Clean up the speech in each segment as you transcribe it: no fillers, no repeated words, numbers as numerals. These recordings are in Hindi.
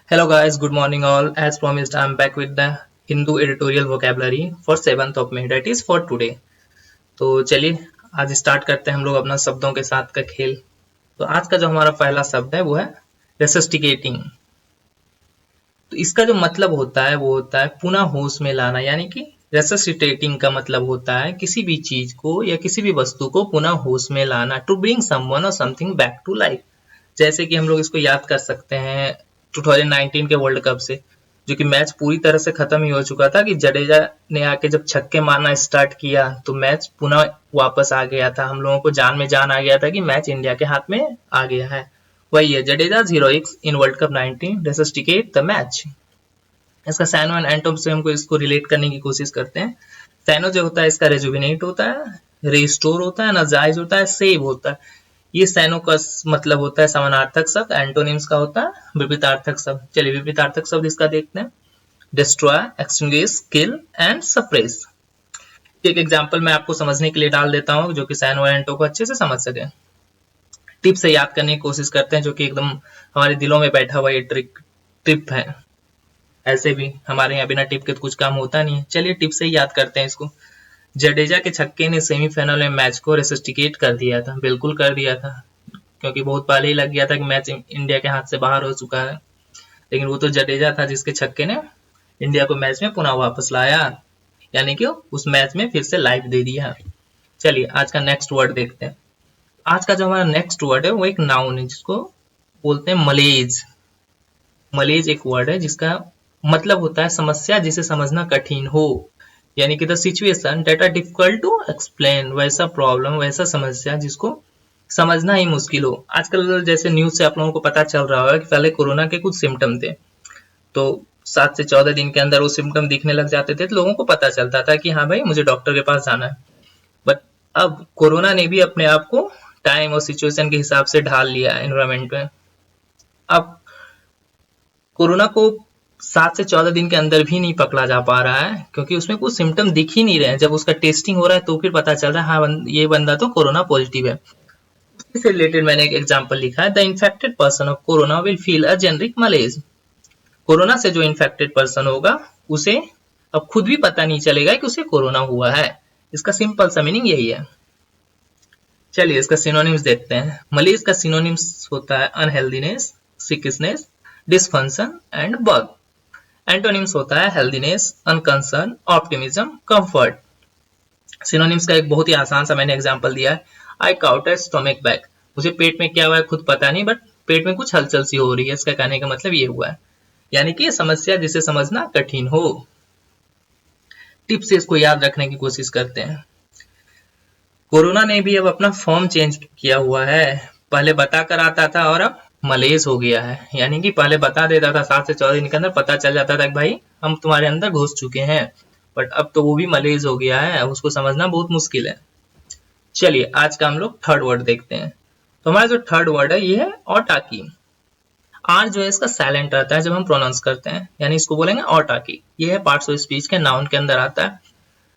Hello guys, good morning all. As promised, I'm back with the Hindu editorial vocabulary for 7th of May, that is for today. तो चलिए आज स्टार्ट करते हैं हम लोग अपना शब्दों के साथ का खेल। तो आज का जो हमारा पहला शब्द है वो है रेसस्टिकेटिंग। तो इसका जो मतलब होता है वो होता है पुनः होश में लाना, यानी कि रेसस्टिकेटिंग का मतलब होता है किसी भी चीज को या किसी भी वस्तु को पुनः होश में लाना, टू ब्रिंग समवन और समथिंग बैक टू लाइफ। जैसे कि हम लोग इसको याद कर सकते हैं 2019 के वर्ल्ड कप से, जो कि मैच पूरी तरह से खत्म ही हो चुका था कि जडेजा ने आके जब छक्के मारना स्टार्ट किया तो मैच पुनः वापस आ गया था। हम लोगों को जान में जान आ गया था कि मैच इंडिया के हाथ में आ गया है। वही है Jadeja heroics in World Cup 19 resuscitate the match. इसका सैनो एंड एंटोम से हमको इसको रिलेट करने की कोशिश करते हैं। सैनो जो होता है इसका रेजुविनेट होता है, रिस्टोर होता है, एनर्जाइज होता है, सेव होता है। ये सैनो का मतलब होता है समानार्थक शब्द, एंटोनिम्स का होता है विपरीतार्थक शब्द। चलिए विपरीतार्थक शब्द इसका देखते हैं। Destroy, extinguish, kill and suppress. एक एग्जांपल मैं आपको समझने के लिए डाल देता हूं जो कि सैनो और एंटो को अच्छे से समझ सके। टिप से याद करने की कोशिश करते हैं जो कि एकदम हमारे दिलों में बैठा हुआ ये टिप है। ऐसे भी हमारे यहाँ बिना टिप के तो कुछ काम होता नहीं है। चलिए टिप से ही याद करते हैं इसको। जडेजा के छक्के ने सेमीफाइनल में मैच को रेसस्टिकेट कर दिया था, बिल्कुल कर दिया था, क्योंकि बहुत पहले ही लग गया था कि मैच इंडिया के हाथ से बाहर हो चुका है। लेकिन वो तो जडेजा था जिसके छक्के ने इंडिया को मैच में पुनः वापस लाया, यानी कि उस मैच में फिर से लाइफ दे दिया। चलिए आज का नेक्स्ट वर्ड देखते हैं। आज का जो हमारा नेक्स्ट वर्ड है वो एक नाउन है जिसको बोलते हैं मलेज। मलेज एक वर्ड है जिसका मतलब होता है समस्या जिसे समझना कठिन हो, यानी कि the situation that are difficult to explain. वैसा प्रॉब्लम, वैसा समस्या जिसको समझना ही मुश्किल हो। आजकल जैसे न्यूज से आप लोगों को पता चल रहा होगा कि पहले कोरोना के कुछ सिम्टम थे, तो 7 से 14 दिन के अंदर वो सिम्टम दिखने लग जाते थे, तो लोगों को पता चलता था कि हाँ भाई मुझे डॉक्टर के पास जाना है। बट अब कोरोना ने भी अपने आप को टाइम और सिचुएशन के हिसाब से ढाल लिया एनवायरमेंट में। अब कोरोना को 7 से 14 दिन के अंदर भी नहीं पकड़ा जा पा रहा है, क्योंकि उसमें कुछ सिम्टम दिख ही नहीं रहे हैं। जब उसका टेस्टिंग हो रहा है तो फिर पता चल रहा है हाँ ये बंदा तो कोरोना पॉजिटिव है। इससे रिलेटेड मैंने एक एग्जांपल लिखा है, the infected person of corona will feel a generic मलेज। Corona से जो इन्फेक्टेड पर्सन होगा उसे अब खुद भी पता नहीं चलेगा कि उसे कोरोना हुआ है। इसका सिंपल सा मीनिंग यही है। चलिए इसका सिनोनिम्स देखते हैं। मलेज का सिनोनिम्स होता है unhealthiness, sickness, dysfunction and bug. Antonyms होता है healthiness, unconcern, optimism, comfort. Synonyms का एक बहुत ही आसान सा मैंने एग्जांपल दिया है, आई काउट ए स्टोमक बैग। मुझे पेट में क्या हुआ है खुद पता नहीं, बट पेट में कुछ हलचल सी हो रही है। इसका कहने का मतलब ये हुआ है, यानी कि समस्या जिसे समझना कठिन हो। टिप से इसको याद रखने की कोशिश करते हैं। कोरोना ने भी अब अपना फॉर्म चेंज किया हुआ है। पहले बता कर आता था और अब मलेज हो गया है, यानी कि पहले बता देता था 7 से 14 दिन के अंदर पता चल जाता था कि भाई हम तुम्हारे अंदर घुस चुके हैं, बट अब तो वो भी मलेज हो गया है, उसको समझना बहुत मुश्किल है। चलिए आज का हम लोग थर्ड वर्ड देखते हैं। तो हमारा जो थर्ड वर्ड है ये है ऑटाकी। आर जो है इसका साइलेंट रहता है जब हम प्रोनाउंस करते हैं, यानी इसको बोलेंगे ऑटाकी। ये है पार्ट्स ऑफ स्पीच के नाउन के अंदर आता है,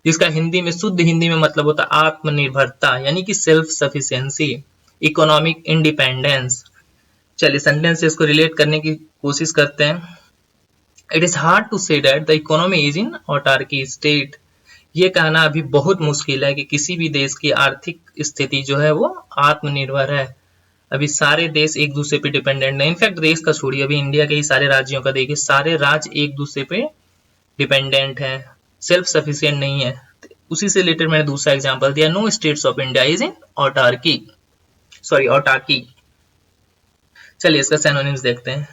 जिसका हिंदी में शुद्ध हिंदी में मतलब होता है आत्मनिर्भरता, यानी कि सेल्फ सफिशिएंसी, इकोनॉमिक इंडिपेंडेंस। चलिए सेंटेंस से इसको रिलेट करने की कोशिश करते हैं। It is hard to say that the economy is in autarky state. ये कहना अभी बहुत मुश्किल है कि किसी भी देश की आर्थिक स्थिति जो है वो आत्मनिर्भर है। अभी सारे देश एक दूसरे पे डिपेंडेंट है। इनफैक्ट देश का छोड़िए, अभी इंडिया के ही सारे राज्यों का देखिए, सारे राज्य एक दूसरे पे डिपेंडेंट है, सेल्फ सफिशिएंट नहीं है। उसी से रिलेटेड मैंने दूसरा एग्जांपल दिया, no states of India is in autarky, sorry autarky. चलिए इसका सिनोनिम्स देखते हैं।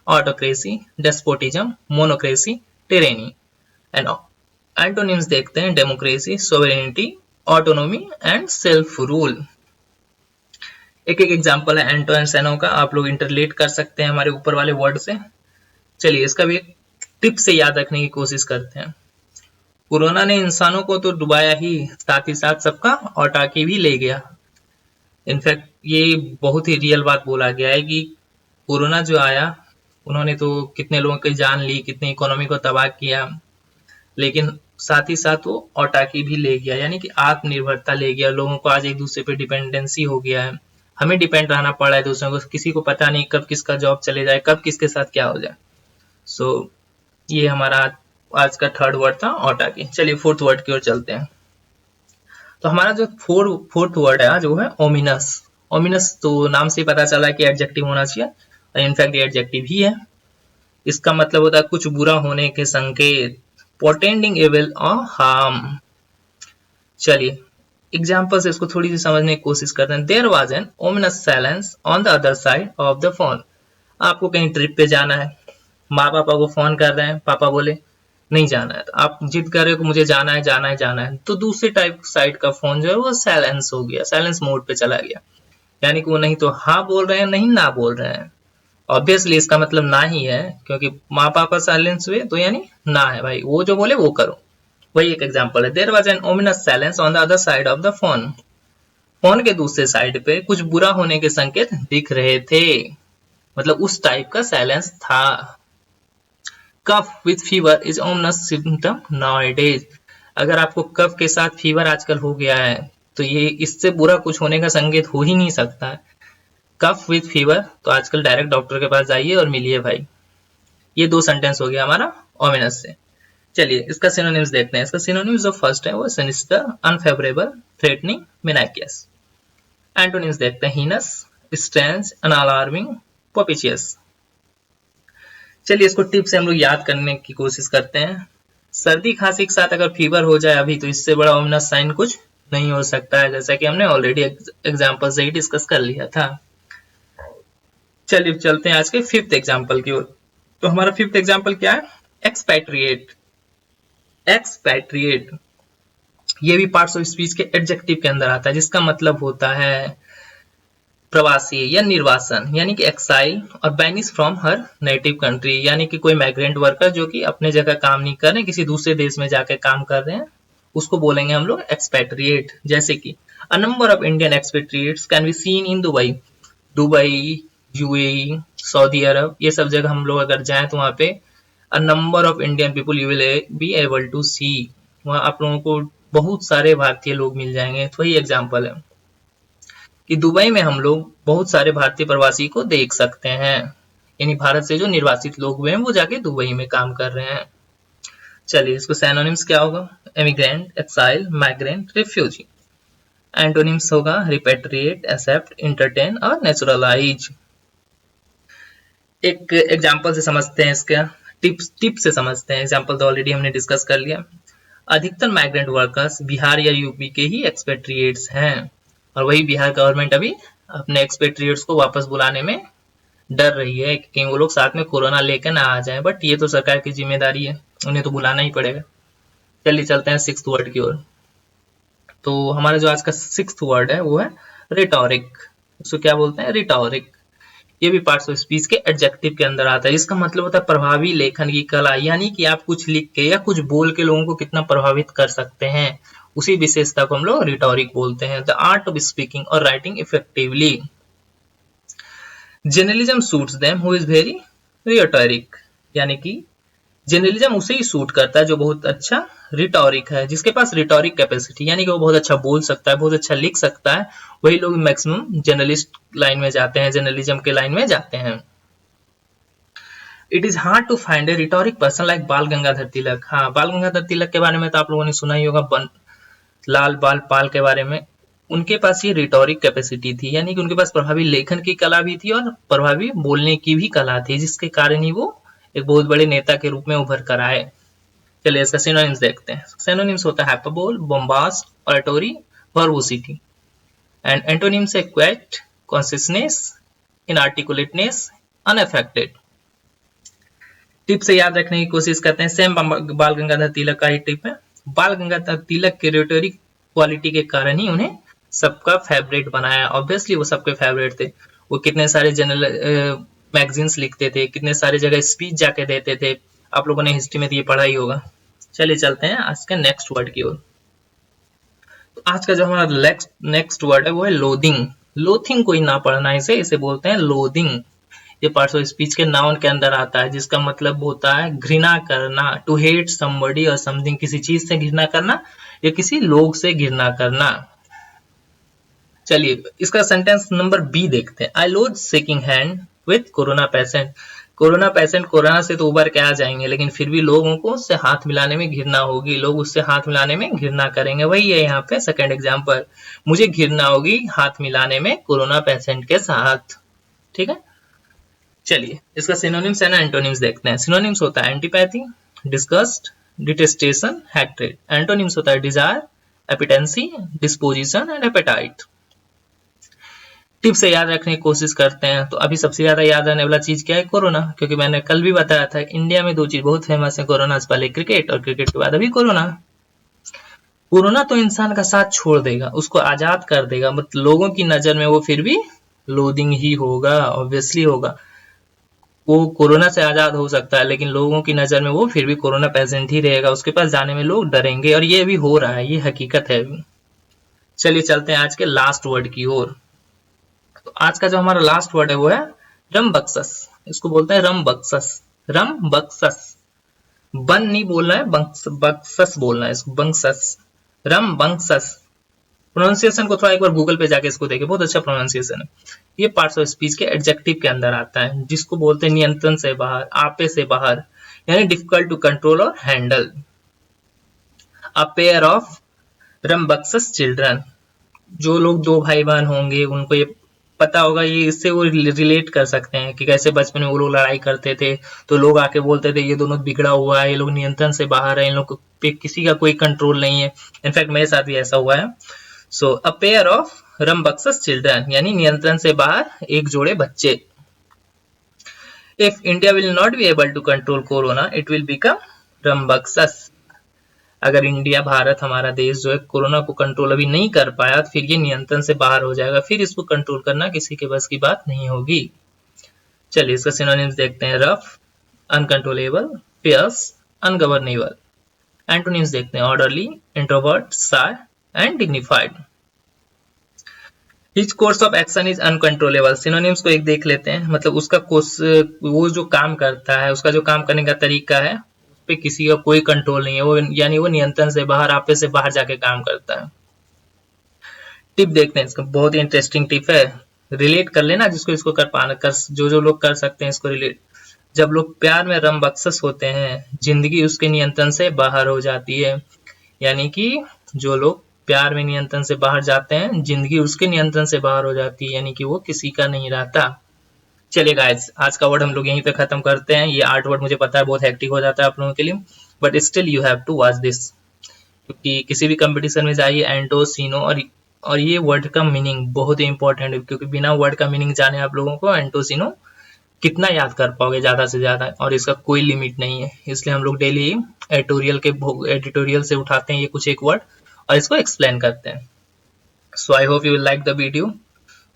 Autocracy, despotism, monocracy, tyranny. And antonyms देखते हैं, democracy, sovereignty, autonomy and self rule. एक एक एग्जांपल है एंटो एंड सेनो का, आप लोग इंटरलेट कर सकते हैं हमारे ऊपर वाले वर्ड से। चलिए इसका भी एक टिप से याद रखने की कोशिश करते हैं। कोरोना ने इंसानों को तो डुबाया ही साथ सबका ऑटाकी भी ले गया। इनफैक्ट ये बहुत ही रियल बात बोला गया है कि कोरोना जो आया उन्होंने तो कितने लोगों की जान ली, कितनी इकोनॉमी को तबाह किया, लेकिन साथ ही साथ वो ऑटाकी भी ले गया, यानी कि आत्मनिर्भरता ले गया। लोगों को आज एक दूसरे पे डिपेंडेंसी हो गया है। हमें डिपेंड रहना पड़ रहा है दूसरों को, किसी को पता नहीं कब किसका जॉब चले जाए, कब किसके साथ क्या हो जाए। सो ये हमारा आज का थर्ड वर्ड था ऑटाकी। चलिए फोर्थ वर्ड की ओर चलते हैं। तो हमारा जो फोर्थ वर्ड है आज वो है ओमिनस। ओमिनस तो नाम से ही पता चला कि एडजेक्टिव होना चाहिए, और इनफैक्ट ये एडजेक्टिव ही है। इसका मतलब होता है कुछ बुरा होने के संकेत, पोर्टेंडिंग एविल और हार्म। चलिए एग्जाम्पल से इसको थोड़ी सी समझने की कोशिश करते हैं। There was an ominous silence on the other side of the phone. आपको कहीं ट्रिप पे जाना है, माँ पापा को फोन कर रहे हैं, पापा बोले नहीं जाना है, तो आप जिद कर रहे हो कि मुझे जाना है जाना है जाना है, तो दूसरी टाइप साइड का फोन जो है वो साइलेंस हो गया, साइलेंस मोड पे चला गया। यानी कि वो नहीं तो हाँ बोल रहे हैं नहीं ना बोल रहे हैं। ऑब्वियसली इसका मतलब ना ही है, क्योंकि माँ पापा साइलेंस हुए तो यानी ना है भाई, वो जो बोले वो करो। वही एक एग्जांपल है। There was an ominous silence on the other side of the phone. Phone के दूसरे साइड पे कुछ बुरा होने के संकेत दिख रहे थे, मतलब उस टाइप का साइलेंस था। Cough with fever is ominous symptom nowadays. अगर आपको कफ के साथ फीवर आजकल हो गया है तो ये इससे बुरा कुछ होने का संकेत हो ही नहीं सकता है। कफ विथ फीवर, तो आजकल डायरेक्ट डॉक्टर के पास जाइए और मिलिए भाई। ये दो सेंटेंस हो गया हमारा ओमिनस से। चलिए इसका सिनोनिम्स देखते हैं। इसका सिनोनिम्स जो फर्स्ट है वो sinister, unfavourable, threatening, minacious. Antonyms देखते हैं। हीनस, स्ट्रेंज, अनअलार्मिंग, पोपिशियस। चलिए इसको टिप से हम लोग याद करने की कोशिश करते हैं। सर्दी खांसी के साथ अगर फीवर हो जाए अभी, तो इससे बड़ा ओमिनस साइन कुछ नहीं हो सकता है, जैसा कि हमने ऑलरेडी एग्जांपल से ही डिस्कस कर लिया था। चलिए चलते हैं आज के फिफ्थ एग्जांपल की ओर। तो हमारा फिफ्थ एग्जांपल क्या है? एक्सपैट्रिएट। एक्सपैट्रिएट ये भी पार्ट्स ऑफ स्पीच के एडजेक्टिव के अंदर आता है, जिसका मतलब होता है प्रवासी या निर्वासन, यानी कि एक्साइल और banish from her native country. यानी कि कोई माइग्रेंट वर्कर जो कि अपने जगह काम नहीं कर रहे, किसी दूसरे देश में जाके काम कर रहे हैं, उसको बोलेंगे हम लोग एक्सपैट्रिएट। जैसे कि a number of Indian expatriates can be seen in Dubai. Dubai, UAE, Saudi Arabia, ये सब जगह हम लोग अगर जाएं तो वहां पे a number of Indian people you will be able to see, वहां आप लोगों को बहुत सारे भारतीय लोग मिल जाएंगे। तो वही एग्जाम्पल है कि दुबई में हम लोग बहुत सारे भारतीय प्रवासी को देख सकते हैं, यानी भारत से जो निर्वासित लोग हुए हैं वो जाके दुबई में काम कर रहे हैं। चलिए इसको सिनोनिम्स क्या होगा? Emigrant, exile, migrant, refugee. Antonyms होगा रिपेट्रिएट, एक्सेप्ट, इंटरटेन और नेचुरलाइज। एक एग्जांपल से समझते हैं, इसका टिप से समझते हैं। एग्जांपल तो ऑलरेडी हमने डिस्कस कर लिया। अधिकतर माइग्रेंट वर्कर्स बिहार या यूपी के ही एक्सपेट्रिएट्स हैं, और वही बिहार गवर्नमेंट अभी अपने एक्सपेट्रिएट्स को वापस बुलाने में डर रही है कि कहीं वो लोग साथ में कोरोना लेकर ना आ जाए, बट ये तो सरकार की जिम्मेदारी है, उन्हें तो बुलाना ही पड़ेगा। चलिए चलते हैं सिक्स्थ वर्ड की ओर। तो हमारा जो आज का सिक्स्थ वर्ड है वो है रिटोरिक। उसको क्या बोलते हैं? रिटोरिक। ये भी पार्ट्स ऑफ स्पीच के एडजेक्टिव के अंदर आता है। इसका मतलब होता है प्रभावी लेखन की कला, यानी कि आप कुछ लिख के या कुछ बोल के लोगों को कितना प्रभावित कर सकते हैं, उसी विशेषता को हम लोग रिटोरिक बोलते हैं। द आर्ट ऑफ स्पीकिंग और writing effectively. Journalism suits them who is very rhetoric, यानी कि जर्नलिज्म उसे ही सूट करता है जो बहुत अच्छा रिटोरिक है, जिसके पास रिटोरिक कैपेसिटी, यानी कि वो बहुत अच्छा बोल सकता है, बहुत अच्छा लिख सकता है। वही लोग मैक्सिमम जर्नलिस्ट लाइन में जाते हैं, जर्नलिज्म के लाइन में जाते हैं। It is hard to find a rhetoric person like Bal Gangadhar तिलक। हाँ, बाल गंगाधर तिलक के बारे में तो आप लोगों ने सुना ही होगा, लाल बाल पाल के बारे में। उनके पास ये रिटोरिक कैपेसिटी थी, यानी कि उनके पास प्रभावी लेखन की कला भी थी और प्रभावी बोलने की भी कला थी, जिसके कारण ही वो एक बहुत बड़े नेता के रूप में उभर कर आए। चलिए इसका सिनोनिम्स देखते हैं। सिनोनिम्स होता है हाइपरबोल, बॉम्बास्ट, ऑरेटोरी, वर्बोसिटी। एंड एंटोनिम्स है क्वेट, कॉन्सियसनेस, इनआर्टिकुलेटनेस, अनअफेक्टेड। टिप से याद रखने की कोशिश करते हैं। सेम बाल गंगाधर तिलक का ही टिप है। बाल गंगाधर तिलक के रिटोरिक क्वालिटी के कारण ही उन्हें सबका फेवरेट बनाया। ऑब्वियसली वो सबके फेवरेट थे। वो कितने सारे जनरल मैगजीन्स लिखते थे, कितने सारे जगह स्पीच जाके देते थे। आप लोगों ने हिस्ट्री में तो ये पढ़ा ही होगा। चलिए चलते हैं आज के नेक्स्ट वर्ड की ओर। तो आज का जो हमारा नेक्स्ट वर्ड है वो है लोदिंग। लोथिंग कोई ना पढ़ना, इसे बोलते हैं लोदिंग। ये पार्ट्स ऑफ स्पीच के नाउन के अंदर आता है, जिसका मतलब होता है घृणा करना, टू हेट समबडी और समथिंग, किसी चीज से घृणा करना या किसी लोग से घृणा करना। चलिए इसका सेंटेंस नंबर बी देखते हैं। I loathe shaking hand with corona patient. Corona patient corona से तो उबर के आ जाएंगे, लेकिन फिर भी लोगों को उससे हाथ मिलाने में घृणा होगी, लोग उससे हाथ मिलाने में घृणा करेंगे। वही है यहाँ पे सेकंड एग्जांपल, मुझे घृणा होगी हाथ मिलाने में कोरोना पेशेंट के साथ। ठीक है, चलिए इसका सिनोनिम्स एंड एंटोनिम्स देखते हैं। सिनोनिम्स होता है antipathy, disgust, detestation, hatred. Antonyms होता है desire, appetency, disposition and appetite. Tip से याद रखने की कोशिश करते हैं। तो अभी सबसे ज्यादा याद आने वाला चीज क्या है? कोरोना, क्योंकि मैंने कल भी बताया था इंडिया में दो चीज बहुत फेमस है कोरोना से पहले, क्रिकेट, और क्रिकेट के बाद अभी कोरोना। कोरोना तो इंसान का साथ छोड़ देगा, उसको आजाद कर देगा, मतलब लोगों की नजर में वो फिर भी लोदिंग ही होगा, ऑब्वियसली होगा। वो कोरोना से आजाद हो सकता है, लेकिन लोगों की नजर में वो फिर भी कोरोना पेशेंट ही रहेगा, उसके पास जाने में लोग डरेंगे, और ये भी हो रहा है, ये हकीकत है अभी। चलिए चलते हैं आज के लास्ट वर्ड की ओर। तो आज का जो हमारा लास्ट वर्ड है वो है रमबक्सस। इसको बोलते हैं रमबक्सस, रमबक्सस। बन नहीं बोलना है, बक्सस बोलना है इसको, बंगसस, रमबक्सस। प्रोनाउंसिएशन को थोड़ा एक बार गूगल पे जाके इसको देखे, बहुत अच्छा प्रोनाउंसिएशन है। ये पार्ट्स ऑफ स्पीच के एडजेक्टिव के अंदर आता है, जिसको बोलते हैं नियंत्रण से बाहर, आपे से बाहर, यानी डिफिकल्ट टू कंट्रोल और handle. A pair of rambunctious children. जो लोग दो भाई बहन होंगे उनको ये पता होगा, ये इससे वो रिलेट कर सकते हैं कि कैसे बचपन में वो लोग लड़ाई करते थे, तो लोग आके बोलते थे ये दोनों बिगड़ा हुआ है, ये लोग नियंत्रण से बाहर है, इन लोग पे किसी का कोई कंट्रोल नहीं है। इनफैक्ट मेरे साथ भी ऐसा हुआ है। So a pair of rambunctious children, यानी नियंत्रण से बाहर एक जोड़े बच्चे। If India will not be able to control corona, it will become rambunctious. अगर इंडिया, भारत, हमारा देश जो है कोरोना को कंट्रोल अभी नहीं कर पाया, तो फिर ये नियंत्रण से बाहर हो जाएगा, फिर इसको कंट्रोल करना किसी के बस की बात नहीं होगी। चलिए इसका सिनोनिम्स देखते हैं। Rough, uncontrollable, fierce, ungovernable. Antonyms देखते हैं। Orderly, introvert, shy and dignified. Which course of action is uncontrollable. Synonyms को एक देख लेते हैं, मतलब उसका कोर्स, वो जो काम करता है, उसका जो काम करने का तरीका है, पे किसी का कोई कंट्रोल नहीं है, वो यानी वो नियंत्रण से बाहर, आपे से बाहर जाके काम करता है। टिप देखते हैं इसका, बहुत ही इंटरेस्टिंग टिप है, रिलेट कर लेना जिसको इसको कर पाना, कर जो लोग कर सकते हैं इसको रिलेट। जब लोग प्यार में रमबक्सस होते हैं, जिंदगी उसके नियंत्रण से बाहर हो जाती है। यानी कि जो लोग प्यार में नियंत्रण से बाहर जाते हैं, जिंदगी उसके नियंत्रण से बाहर हो जाती है, यानी कि वो किसी का नहीं रहता। चलिए गाइस, आज का वर्ड हम लोग यहीं पे खत्म करते हैं। ये 8 वर्ड मुझे पता है बहुत हेक्टिक हो जाता है आप लोगों के लिए, but still you have to watch this, क्योंकि किसी भी कंपटीशन में जाइए एंटो, सीनो, और ये वर्ड का मीनिंग बहुत ही इंपॉर्टेंट है, क्योंकि बिना वर्ड का मीनिंग जाने आप लोगों को एंटो, सीनो कितना याद कर पाओगे, ज्यादा से ज्यादा, और इसका कोई लिमिट नहीं है। इसलिए हम लोग डेली एडिटोरियल से उठाते हैं ये कुछ एक वर्ड और इसको एक्सप्लेन करते हैं। So I hope you will like the video.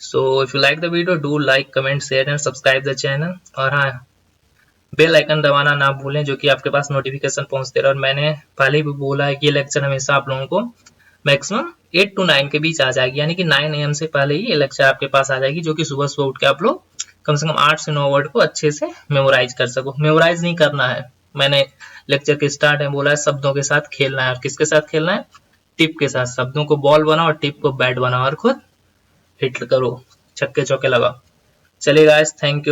So if you like the video, do like, comment, share and subscribe the channel। और हाँ, बेल आइकन दबाना ना भूलें, जो कि आपके पास नोटिफिकेशन पहुंचते रहे। और मैंने पहले भी बोला है कि ये लेक्चर हमेशा आप लोगों को मैक्सिमम 8 to 9 के बीच आ जाएगी, यानी कि 9 AM से पहले ही ये लेक्चर आपके पास आ जाएगी, जो कि सुबह सुबह उठ के आप लोग कम से कम 8 से 9 वर्ड को अच्छे से मेमोराइज कर सको। मेमोराइज नहीं करना है, मैंने लेक्चर के स्टार्ट में बोला है शब्दों के साथ खेलना है। और किसके साथ खेलना है? टिप के साथ। शब्दों को बॉल बनाओ और टिप को बैट बनाओ और खुद हिट करो, छक्के चौके लगाओ। चलिए guys, thank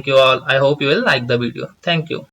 you all. I hope you will like the video. Thank you.